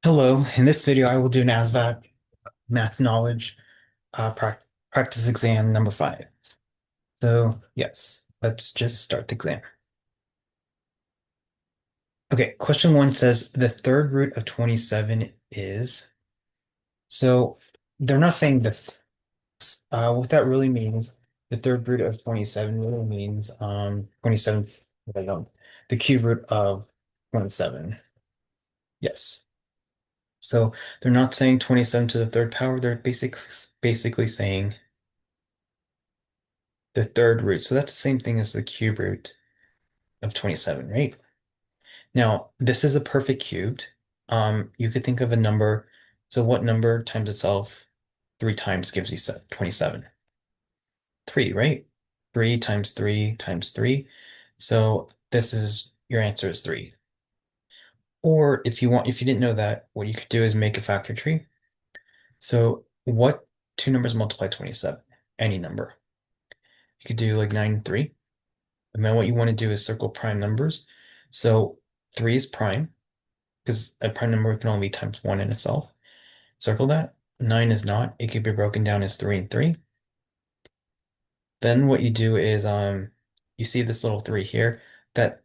Hello, in this video I will do an ASVAB math knowledge practice exam number 5. So yes, let's just start the exam. Okay, question 1 says the third root of 27 is, so they're not saying what that really means. The third root of 27 really means 27, I don't, the cube root of 27. Yes. So they're not saying 27 to the third power, they're basically saying the third root. So that's the same thing as the cube root of 27, right? Now, this is a perfect cubed. You could think of a number. So what number times itself 3 times gives you 27? 3, right? 3 times 3 times 3. So this is your answer is 3. Or if you didn't know that, what you could do is make a factor tree. So what two numbers multiply 27? Any number. You could do like 9 and 3. And then what you want to do is circle prime numbers. So 3 is prime because a prime number can only be times 1 in itself. Circle that. 9 is not. It could be broken down as 3 and 3. Then what you do is you see this little 3 here. That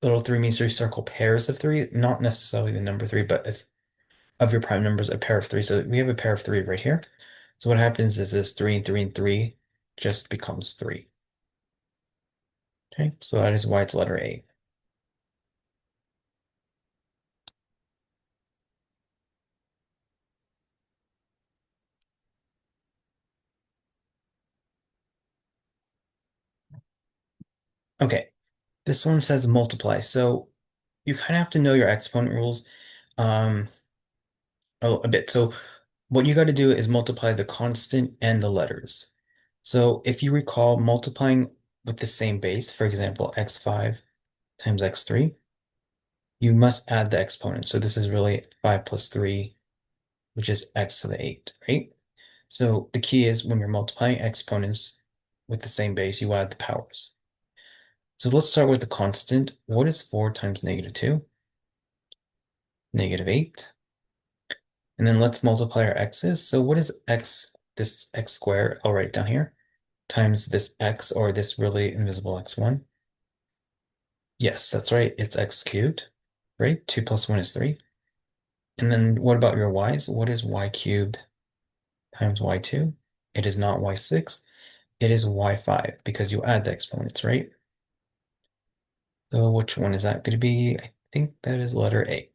little 3 means you circle pairs of 3, not necessarily the number 3, but if, of your prime numbers, a pair of 3. So we have a pair of 3 right here. So what happens is this 3 and 3 and 3 just becomes 3. Okay, so that is why it's letter A. Okay, this one says multiply. So you kind of have to know your exponent rules um, a bit. So what you got to do is multiply the constant and the letters. So if you recall multiplying with the same base, for example, x5 times x3, you must add the exponent. So this is really 5 plus 3, which is x to the 8, right? So the key is when you're multiplying exponents with the same base, you add the powers. So let's start with the constant. What is 4 times -2? -8. And then let's multiply our x's. So what is x, this x squared, I'll write it down here, times this x, or this really invisible x1? Yes, that's right. It's x cubed, right? 2 plus 1 is 3. And then what about your y's? What is y cubed times y2? It is not y6. It is y5 because you add the exponents, right? So which one is that going to be? I think that is letter A.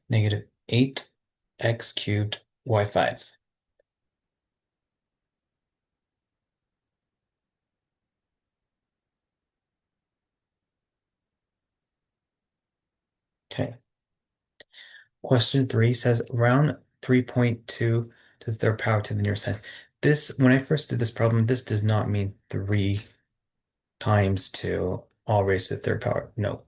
-8 x cubed y5. Okay. Question 3 says round 3.2 to the third power to the nearest tenth. This, when I first did this problem, this does not mean 3 times 2 all raised to the third power. No,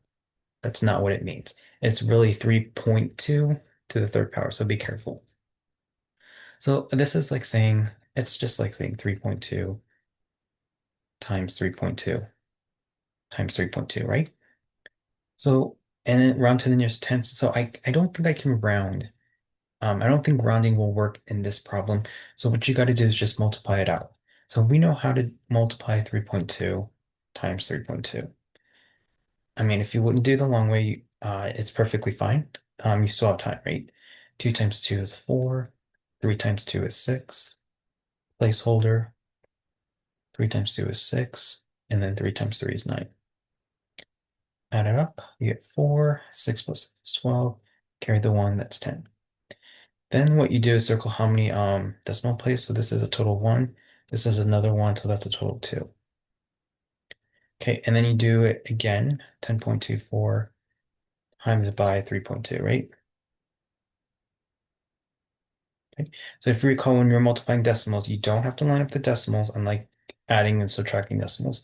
that's not what it means. It's really 3.2 to the third power, so be careful. So this is like saying, it's just like saying 3.2 times 3.2 times 3.2, right? So, and then round to the nearest tenth. So I don't think I can round. I don't think rounding will work in this problem. So what you got to do is just multiply it out. So we know how to multiply 3.2 times 3.2. I mean, if you wouldn't do the long way, it's perfectly fine. You still have time, right? 2 times 2 is 4. 3 times 2 is 6. Placeholder. 3 times 2 is 6. And then 3 times 3 is 9. Add it up. You get 4. 6 plus 6 is 12. Carry the 1, that's 10. Then what you do is circle how many decimal places. So this is a total 1. This is another 1, so that's a total 2. Okay, and then you do it again, 10.24 times it by 3.2, right? Okay. So if you recall when you're multiplying decimals, you don't have to line up the decimals unlike adding and subtracting decimals.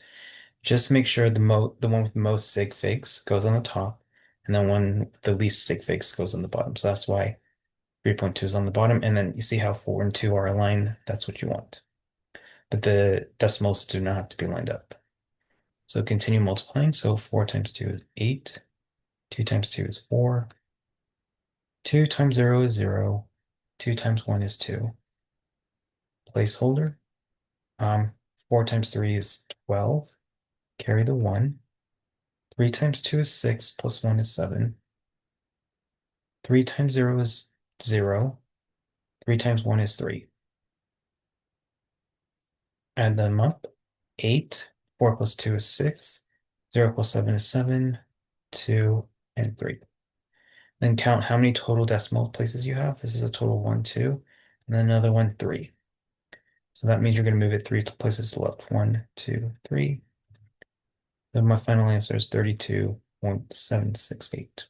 Just make sure the one with the most sig figs goes on the top, and then one with the least sig figs goes on the bottom. So that's why 3.2 is on the bottom, and then you see how 4 and 2 are aligned. That's what you want. But the decimals do not have to be lined up. So continue multiplying. So 4 times 2 is 8. 2 times 2 is 4. 2 times 0 is 0. 2 times 1 is 2. Placeholder. 4 times 3 is 12. Carry the 1. 3 times 2 is 6, plus 1 is 7. 3 times 0 is 0. 3 times 1 is 3. Add them up. 8. 4 plus 2 is 6. 0 plus 7 is 7. 2 and 3. Then count how many total decimal places you have. This is a total 1, 2, and then another one, 3. So that means you're going to move it 3 places to the left. 1, 2, 3. Then my final answer is 32.768.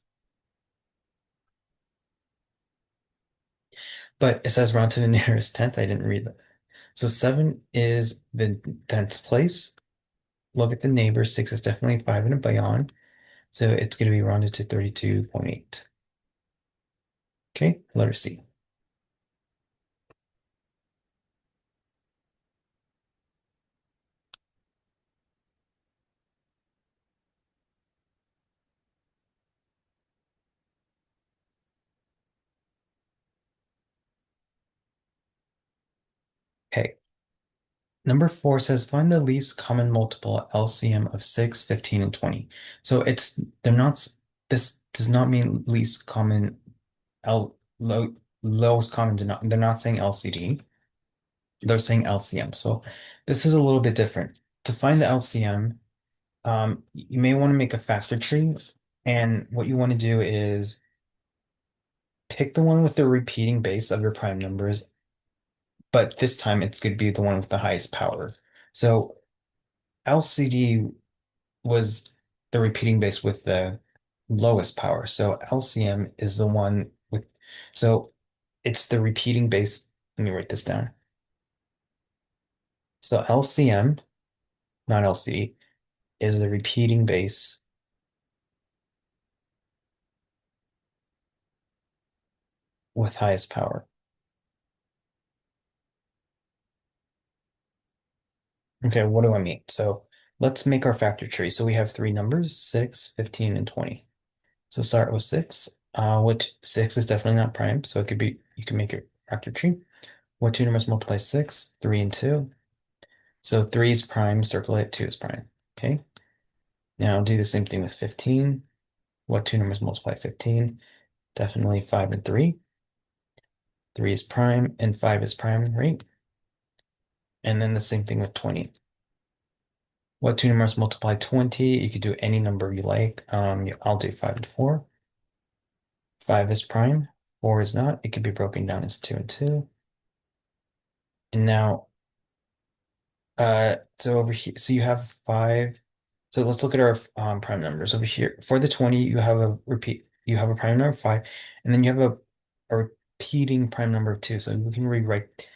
But it says round to the nearest tenth. I didn't read that. So 7 is the tenths place. Look at the neighbor. 6 is definitely 5 and beyond. So it's going to be rounded to 32.8. Okay, letter C. Okay. Number 4 says find the least common multiple LCM of 6, 15, and 20. So they're not, this does not mean least common lowest common denominator. They're not saying LCD. They're saying LCM. So this is a little bit different. To find the LCM, you may want to make a factor tree. And what you want to do is pick the one with the repeating base of your prime numbers, but this time it's going to be the one with the highest power. So LCD was the repeating base with the lowest power. So LCM is the one with, so it's the repeating base. Let me write this down. So LCM, not LCD, is the repeating base with highest power. Okay, what do I mean? So let's make our factor tree. So we have three numbers, 6, 15, and 20. So start with 6, which 6 is definitely not prime, so it could be, you can make a factor tree. What two numbers multiply 6? 3 and 2. So 3 is prime, circle it, 2 is prime. Okay. Now do the same thing with 15. What two numbers multiply 15? Definitely 5 and 3. 3 is prime and 5 is prime, right? And then the same thing with 20. What two numbers multiply 20? You could do any number you like. I'll do 5 and 4. 5 is prime, 4 is not. It could be broken down as 2 and 2. And now, so over here, so you have 5. So let's look at our prime numbers over here. For the 20, you have a prime number of 5, and then you have a repeating prime number of 2. So we can rewrite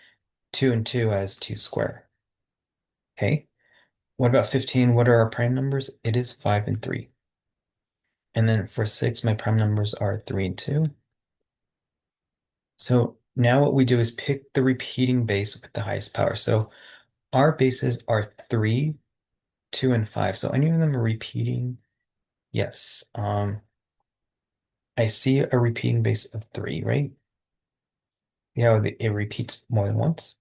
2 and 2 as 2 square. Okay. What about 15? What are our prime numbers? It is 5 and 3. And then for 6, my prime numbers are 3 and 2. So now what we do is pick the repeating base with the highest power. So our bases are 3, 2, and 5. So any of them are repeating. Yes. I see a repeating base of 3, right? Yeah, it repeats more than once.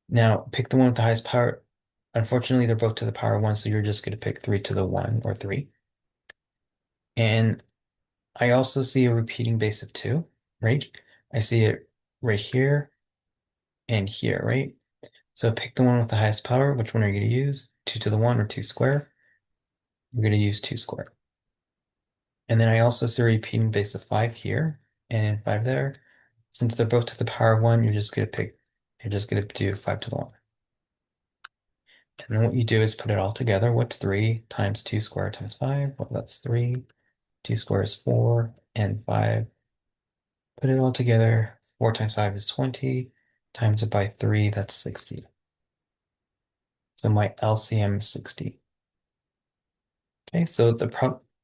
Now pick the one with the highest power. Unfortunately, they're both to the power 1, so you're just going to pick 3 to the 1 or 3. And I also see a repeating base of 2, right? I see it right here and here, right? So pick the one with the highest power. Which one are you going to use? 2 to the 1 or 2 square? You're going to use 2 square. And then I also see a repeating base of 5 here and 5 there. Since they're both to the power 1, you're just going to do 5 to the 1. And then what you do is put it all together. What's 3 times 2 squared times 5? Well, that's 3. 2 squared is 4, and 5. Put it all together. 4 times 5 is 20. Times it by 3, that's 60. So my LCM is 60. Okay, so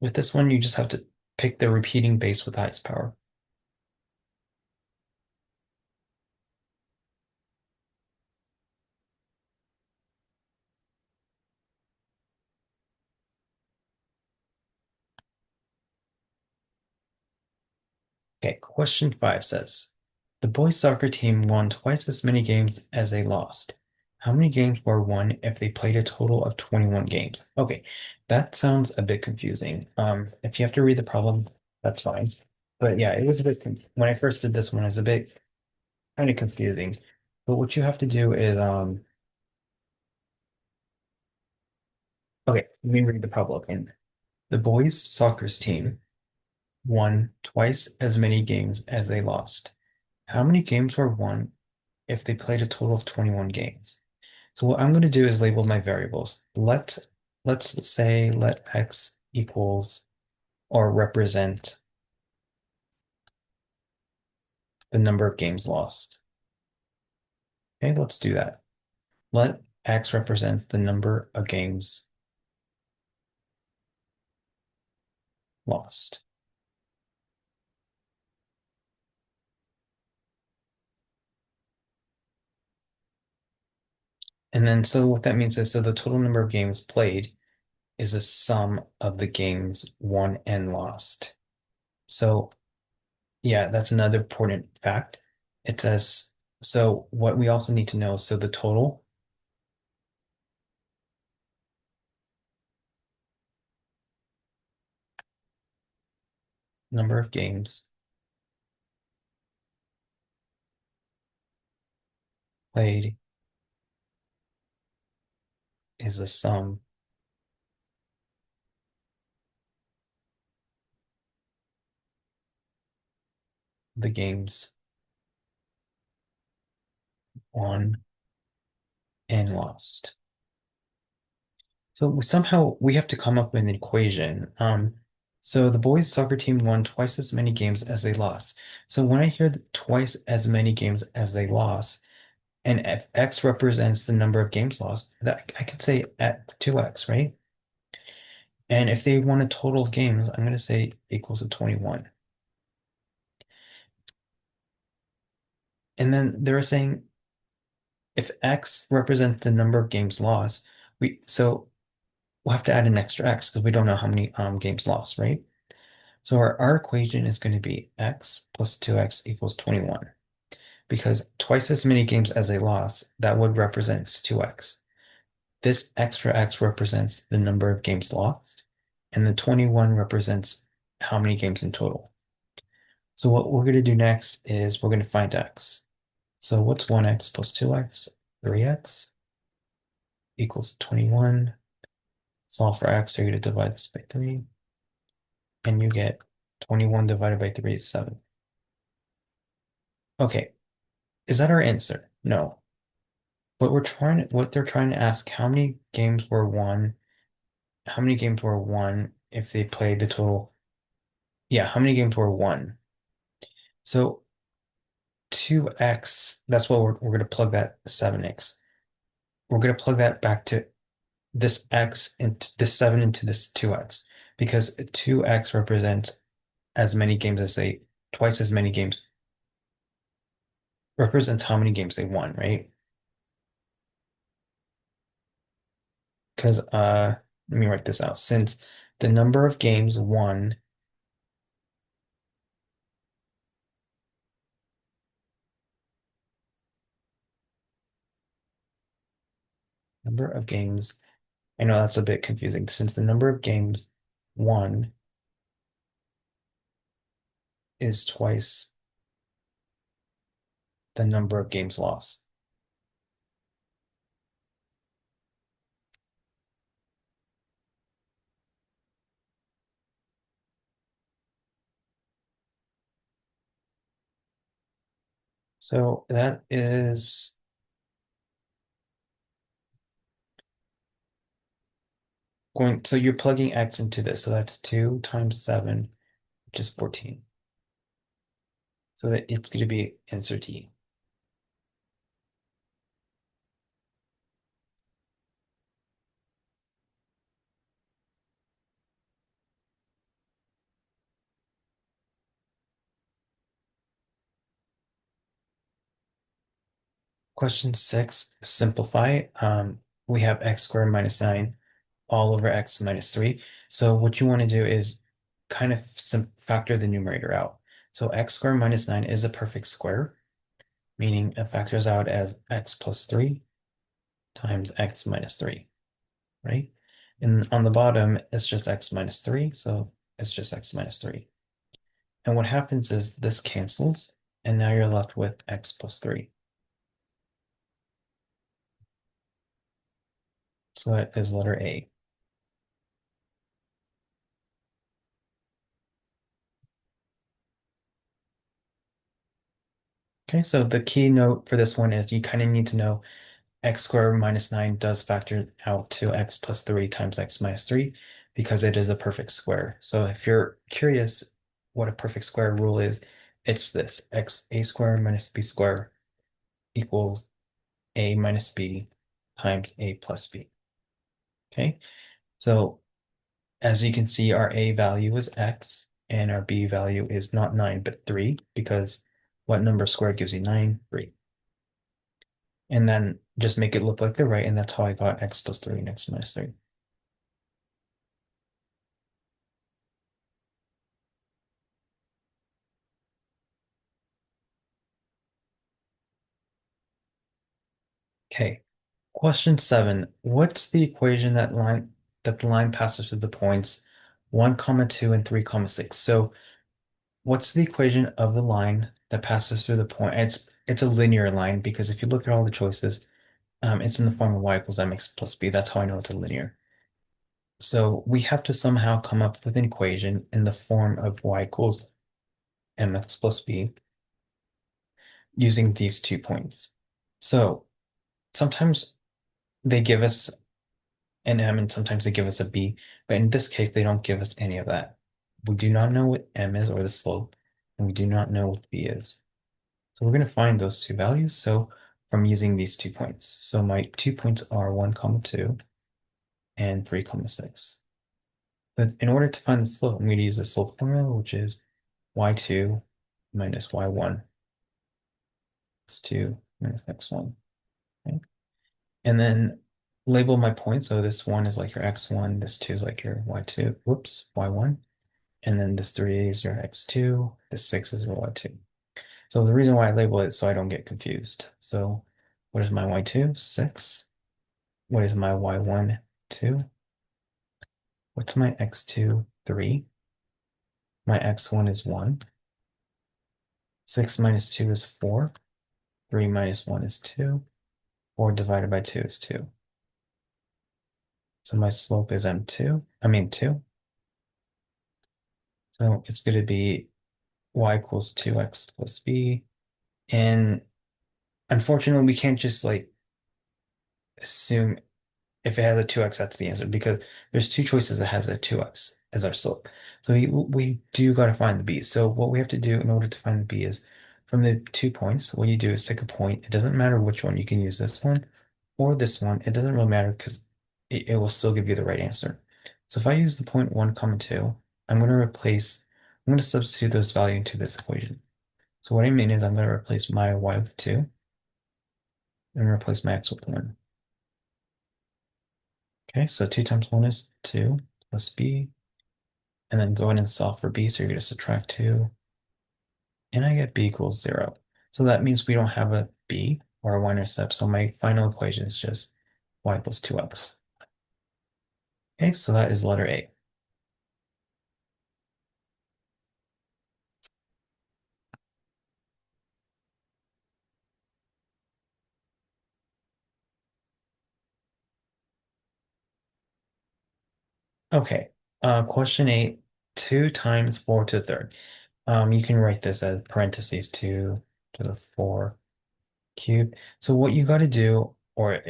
with this one, you just have to pick the repeating base with the highest power. Okay, question 5 says, the boys soccer team won twice as many games as they lost. How many games were won if they played a total of 21 games? Okay, that sounds a bit confusing. If you have to read the problem, that's fine. But yeah, it was a bit, when I first did this one, it was a bit kind of confusing. But what you have to do is, okay, let me read the problem again. The boys soccer team won twice as many games as they lost. How many games were won if they played a total of 21 games? So what I'm going to do is label my variables. Let's say let x equals or represent the number of games lost. Okay, let's do that. Let x represent the number of games lost. And then so what that means is so the total number of games played is the sum of the games won and lost. So yeah, that's another important fact. It says, so what we also need to know, so the total number of games played is the sum of the games won and lost. So somehow we have to come up with an equation. So the boys soccer team won twice as many games as they lost. So when I hear twice as many games as they lost, and if x represents the number of games lost, that I could say at 2x, right? And if they won a total of games, I'm going to say equals to 21. And then they're saying if x represents the number of games lost, so we'll have to add an extra x because we don't know how many games lost, right? So our equation is going to be x plus 2x equals 21 because twice as many games as they lost, that would represent 2x. This extra x represents the number of games lost, and the 21 represents how many games in total. So what we're going to do next is we're going to find x. So what's 1x plus 2x? 3x equals 21. Solve for x, so you're going to divide this by 3, and you get 21 divided by 3 is 7. Okay, is that our answer? No. What they're trying to ask, how many games were won if they played the total? Yeah, how many games were won? So 2x, that's what we're going to plug that 7x. We're going to plug that back to this x into this 7 into this 2x because 2x represents as many games as twice as many games represents how many games they won, right? Because let me write this out. Since the number of games won number of games, I know that's a bit confusing. Since the number of games won is twice the number of games lost. So that is so you're plugging x into this. So that's 2 times 7, which is 14. So that it's going to be answer D. Question 6, simplify. We have x squared minus 9 all over x minus 3. So what you want to do is kind of factor the numerator out. So x squared minus 9 is a perfect square, meaning it factors out as x plus 3 times x minus 3, right? And on the bottom, it's just x minus 3, so it's just x minus 3. And what happens is this cancels, and now you're left with x plus 3. So that is letter A. Okay, so the key note for this one is you kind of need to know x squared minus 9 does factor out to x plus 3 times x minus 3 because it is a perfect square. So if you're curious what a perfect square rule is, it's this: a squared minus b squared equals a minus b times a plus b. Okay, so as you can see, our a value is x and our b value is not 9 but 3, because what number squared gives you 9? 3. And then just make it look like the right, and that's how I got x plus 3 and x minus 3. Okay, question 7. What's the equation that the line passes through the points 1, comma 2 and 3, comma 6? So what's the equation of the line that passes through the point? It's a linear line, because if you look at all the choices, it's in the form of y equals mx plus b. That's how I know it's a linear. So we have to somehow come up with an equation in the form of y equals mx plus b using these 2 points. So sometimes they give us an m and sometimes they give us a b, but in this case, they don't give us any of that. We do not know what m is, or the slope, and we do not know what b is. So we're going to find those two values. So from using these 2 points. So my 2 points are 1, comma 2 and 3, comma 6. But in order to find the slope, I'm going to use the slope formula, which is y2 minus y1, x2 minus x1. Okay? And then label my points. So this 1 is like your x1, this 2 is like your y2, whoops, y1. And then this 3 is your x2, this 6 is your y2. So the reason why I label it is so I don't get confused. So what is my y2? 6. What is my y1? 2. What's my x2? 3. My x1 is 1. 6 minus 2 is 4. 3 minus 1 is 2. 4 divided by 2 is 2. So my slope is 2. So it's going to be y equals 2x plus b. And unfortunately, we can't just like assume if it has a 2x, that's the answer, because there's two choices that has a 2x as our slope. So we do got to find the b. So what we have to do in order to find the b is from the 2 points, what you do is pick a point. It doesn't matter which one. You can use this one or this one. It doesn't really matter because it will still give you the right answer. So if I use the point 1, comma 2, I'm going to substitute those values into this equation. So what I mean is I'm going to replace my y with 2 and replace my x with 1. Okay, so 2 times 1 is 2 plus b, and then go in and solve for b, so you're going to subtract 2, and I get b equals 0. So that means we don't have a b or a y-intercept, so my final equation is just y equals 2x. Okay, so that is letter A. Okay, question 8, 2 times 4 to the third. You can write this as parentheses 2 to the 4 cubed. So what you got to do, or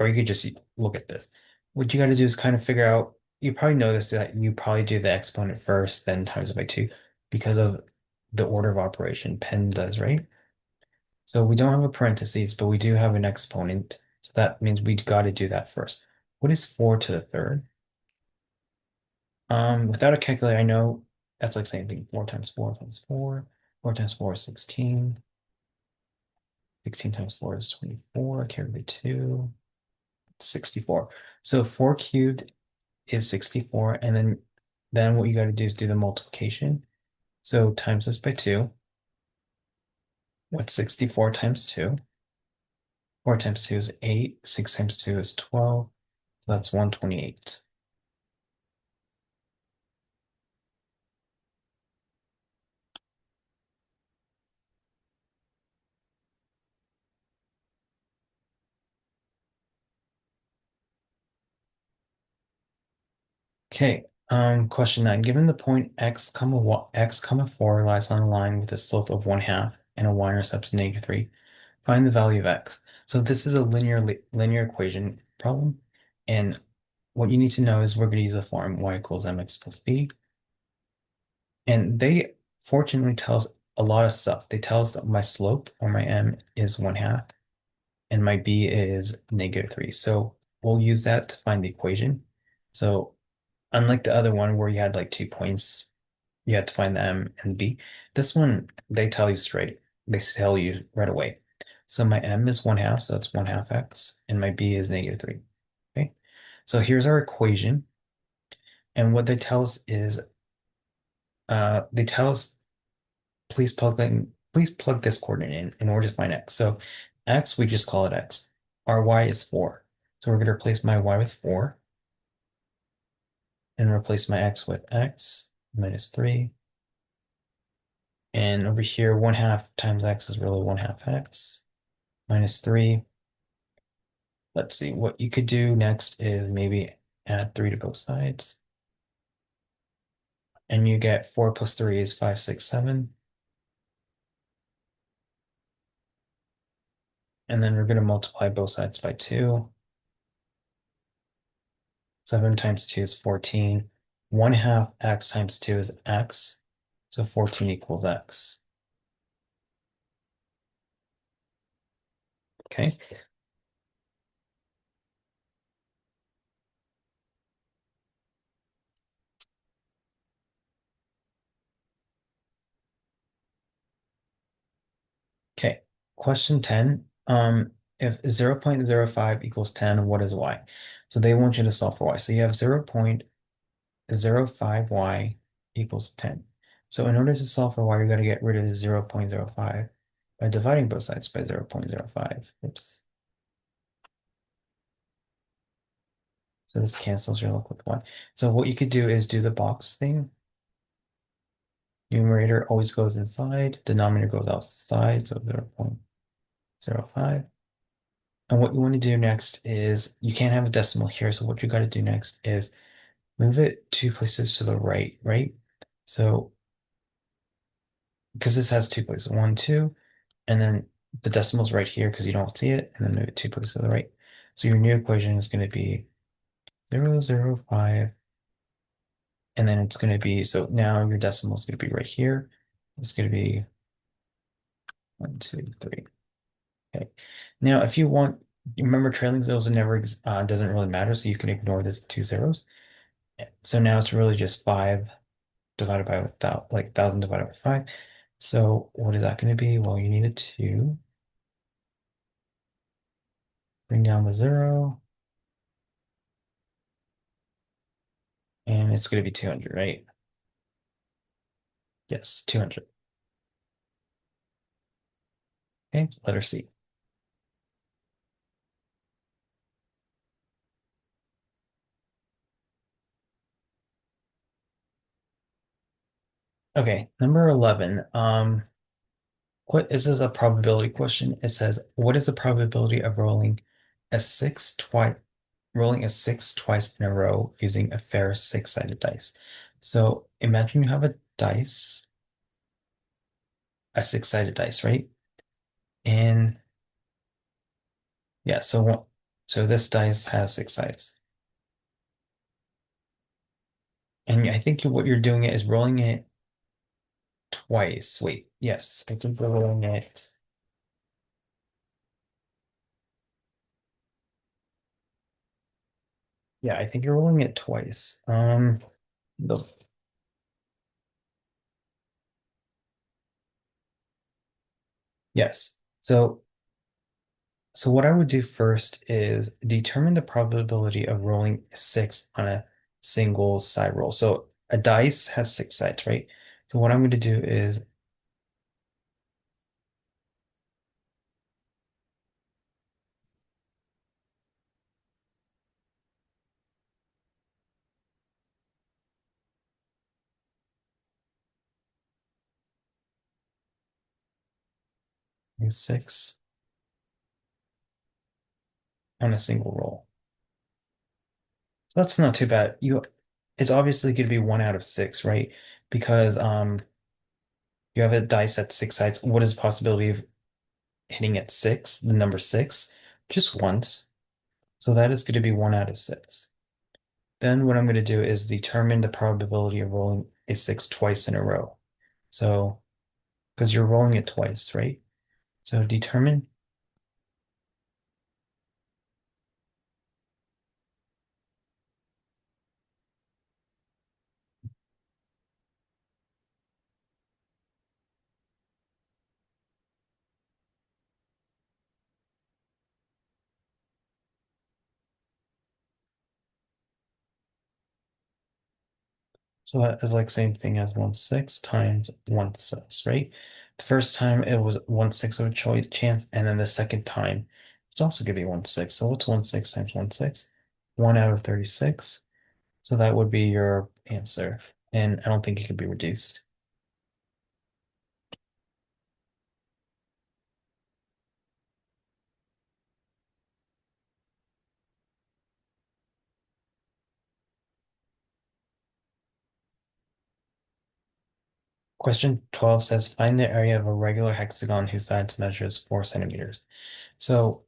you could just look at this. What you got to do is kind of figure out. You probably know this, that you probably do the exponent first, then times it by 2, because of the order of operation Penn does, right? So we don't have a parentheses, but we do have an exponent. So that means we got to do that first. What is 4 to the third? Without a calculator, I know that's like same thing. 4 times 4 times 4. 4 times 4 is 16. 16 times 4 is 24. Carry by 2. 64. So 4 cubed is 64. And then what you got to do is do the multiplication. So times this by 2. What's 64 times 2? 4 times 2 is 8. 6 times 2 is 12. So that's 128. Okay, question 9. Given the point x comma 4 lies on a line with a slope of 1/2 and a y-intercept of -3, find the value of x. So this is a linear equation problem, and what you need to know is we're going to use the form y equals mx plus b, and they fortunately tell us a lot of stuff. They tell us that my slope, or my m, is 1/2, and my b is -3. So we'll use that to find the equation. So unlike the other one where you had like 2 points, you had to find the M and B. This one, they tell you straight. They tell you right away. So my M is 1/2, so that's 1/2 x, and my B is -3. Okay. So here's our equation. And what they tell us is they tell us please plug this coordinate in order to find x. So x, we just call it x. Our y is 4. So we're going to replace my y with 4 and replace my x with x minus 3. And over here, 1/2 times x is really 1/2 x minus 3. Let's see, what you could do next is maybe add 3 to both sides. And you get 4 plus 3 is 5, 6, 7. And then we're going to multiply both sides by 2. 7 times 2 is 14. 1/2 x times 2 is x. So 14 equals x. Okay. Okay. Question 10. If 0.05 equals 10, what is y? So they want you to solve for y. So you have 0.05y equals 10. So in order to solve for y, you're going to get rid of the 0.05 by dividing both sides by 0.05. Oops. So this cancels, you're left with 1. So what you could do is do the box thing. Numerator always goes inside, denominator goes outside, so 0.05. And what you want to do next is, you can't have a decimal here, so what you got to do next is move it 2 places to the right, right? So, because this has 2 places, 1, 2, and then the decimal's right here because you don't see it, and then move it 2 places to the right. So your new equation is going to be 0.005, and then it's going to be, so now your decimal is going to be right here. It's going to be 1, 2, 3. Okay. Now, if you want, remember trailing zeros are never doesn't really matter, so you can ignore this 2 zeros. So now it's really just 5 divided by without like 1,000 divided by 5. So what is that going to be? Well, you need a 2. Bring down the 0. And it's going to be 200, right? Yes, 200. Okay, letter C. Okay, number 11. What is this a probability question? It says, what is the probability of a 6 twice rolling a 6 twice in a row using a fair 6-sided dice? So imagine you have a 6-sided dice, right? And yeah, so this dice has 6 sides. And I think what you're doing is rolling it twice. Wait, yes, I think we're rolling it. Yeah, I think you're rolling it twice. The, yes. So what I would do first is determine the probability of rolling a 6 on a single side roll. So a dice has 6 sides, right? So what I'm going to do is 6 on a single roll. That's not too bad. It's obviously going to be 1 out of 6, right? Because you have a dice at 6 sides. What is the possibility of hitting at 6, the number 6? Just once. So that is going to be 1 out of 6. Then what I'm going to do is determine the probability of rolling a 6 twice in a row. So, because you're rolling it twice, right? So determine. So that is like same thing as 1/6 times 1/6, right? The first time it was 1/6 of a choice chance, and then the second time it's also going to be 1/6. So what's 1/6 times 1/6? 1 out of 36. So that would be your answer. And I don't think it could be reduced. Question 12 says, find the area of a regular hexagon whose sides measures 4 centimeters. So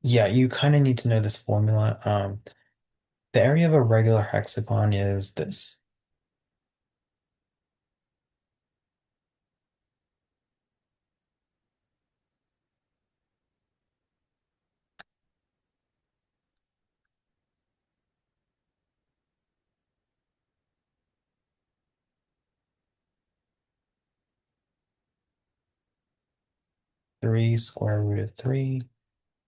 yeah, you kind of need to know this formula. The area of a regular hexagon is this. 3 square root of 3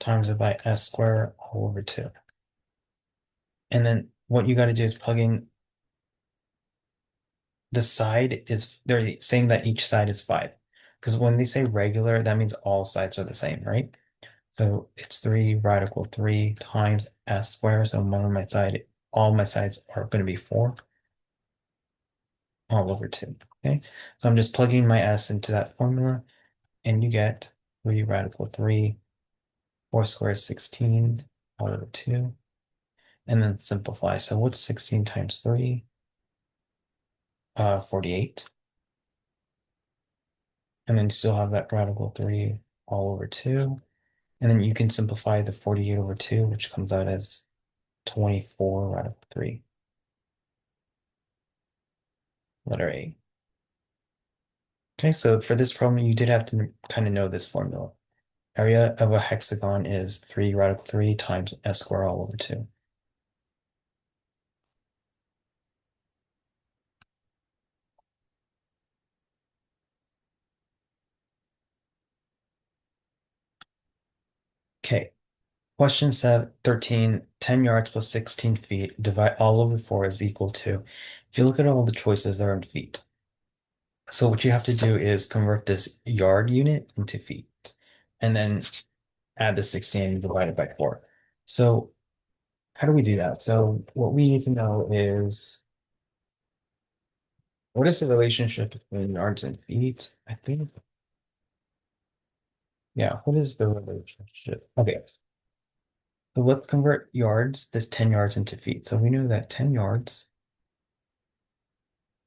times it by s squared all over 2. And then what you got to do is plug in the side is, they're saying that each side is 5. Because when they say regular, that means all sides are the same, right? So it's 3 radical 3 times s squared. So one of my side, all my sides are going to be 4 all over 2. Okay. So I'm just plugging my s into that formula, and you get 3 radical 3, 4 squared 16 all over 2. And then simplify. So what's 16 times 3? 48. And then you still have that radical 3 all over 2. And then you can simplify the 48 over 2, which comes out as 24 radical 3, letter A. Okay, so for this problem, you did have to kind of know this formula. Area of a hexagon is 3 radical 3 times s squared all over 2. Okay, question 13, 10 yards plus 16 feet, divide all over 4 is equal to, if you look at all the choices, they're in feet. So what you have to do is convert this yard unit into feet, and then add the 16 and divide it by 4. So how do we do that? So what we need to know is, what is the relationship between yards and feet? I think, yeah, what is the relationship? Okay, so let's convert yards, this 10 yards into feet. So we know that 10 yards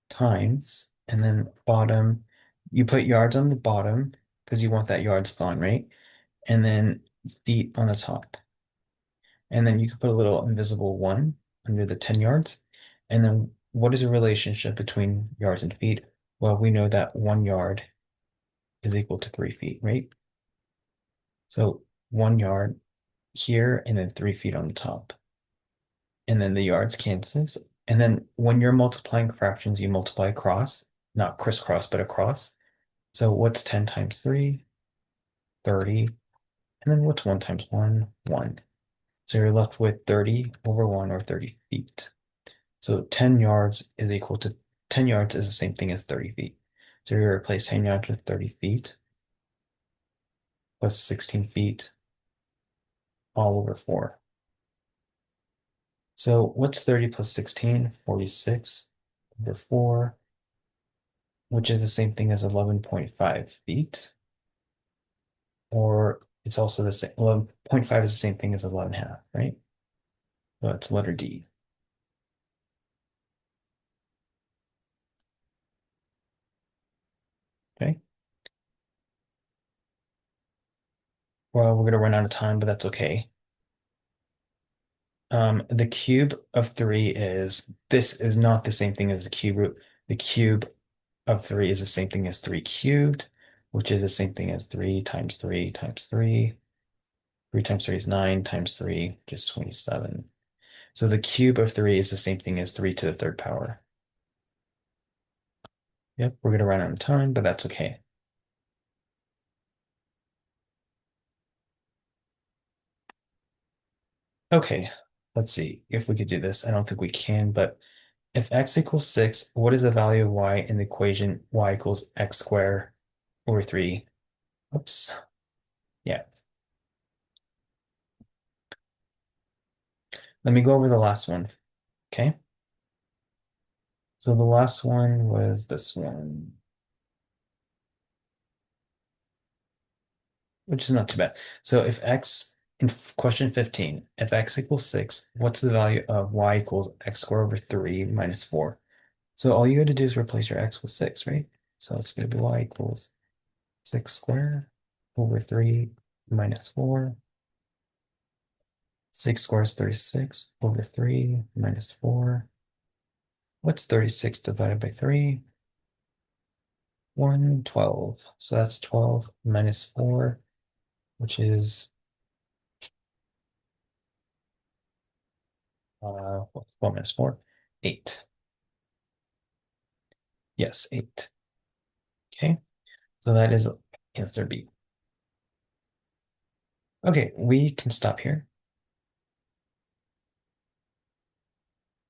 times, and then bottom, you put yards on the bottom because you want that yards gone, right? And then feet on the top. And then you can put a little invisible 1 under the 10 yards. And then what is the relationship between yards and feet? Well, we know that 1 yard is equal to 3 feet, right? So 1 yard here and then 3 feet on the top. And then the yards cancels. And then when you're multiplying fractions, you multiply across, not crisscross, but across. So what's 10 times 3? 30. And then what's 1 times 1? 1. So you're left with 30 over 1, or 30 feet. So 10 yards is equal to 10 yards is the same thing as 30 feet. So we replace 10 yards with 30 feet plus 16 feet all over 4. So what's 30 plus 16? 46 over 4, which is the same thing as 11.5 feet. Or it's also the same, 11.5 is the same thing as 11.5, right? So it's letter D. Okay. Well, we're going to run out of time, but that's okay. The cube of 3 is, this is not the same thing as the cube root. The cube of 3 is the same thing as 3 cubed, which is the same thing as 3 times 3 times 3. 3 times 3 is 9 times 3, which is 27. So the cube of 3 is the same thing as 3 to the third power. Yep, we're going to run out of time, but that's okay. Okay, let's see if we could do this. I don't think we can, but if x equals 6, what is the value of y in the equation y equals x squared over 3? Oops. Yeah. Let me go over the last one. Okay. So the last one was this one, which is not too bad. So if x, in question 15, if x equals 6, what's the value of y equals x squared over 3 minus 4? So all you got to do is replace your x with 6, right? So it's going to be y equals 6 squared over 3 minus 4. 6 squared is 36 over 3 minus 4. What's 36 divided by 3? 112. So that's 12 minus 4, which is what's 4 minus 4? 8. Yes, 8. Okay, so that is answer B. Okay, we can stop here.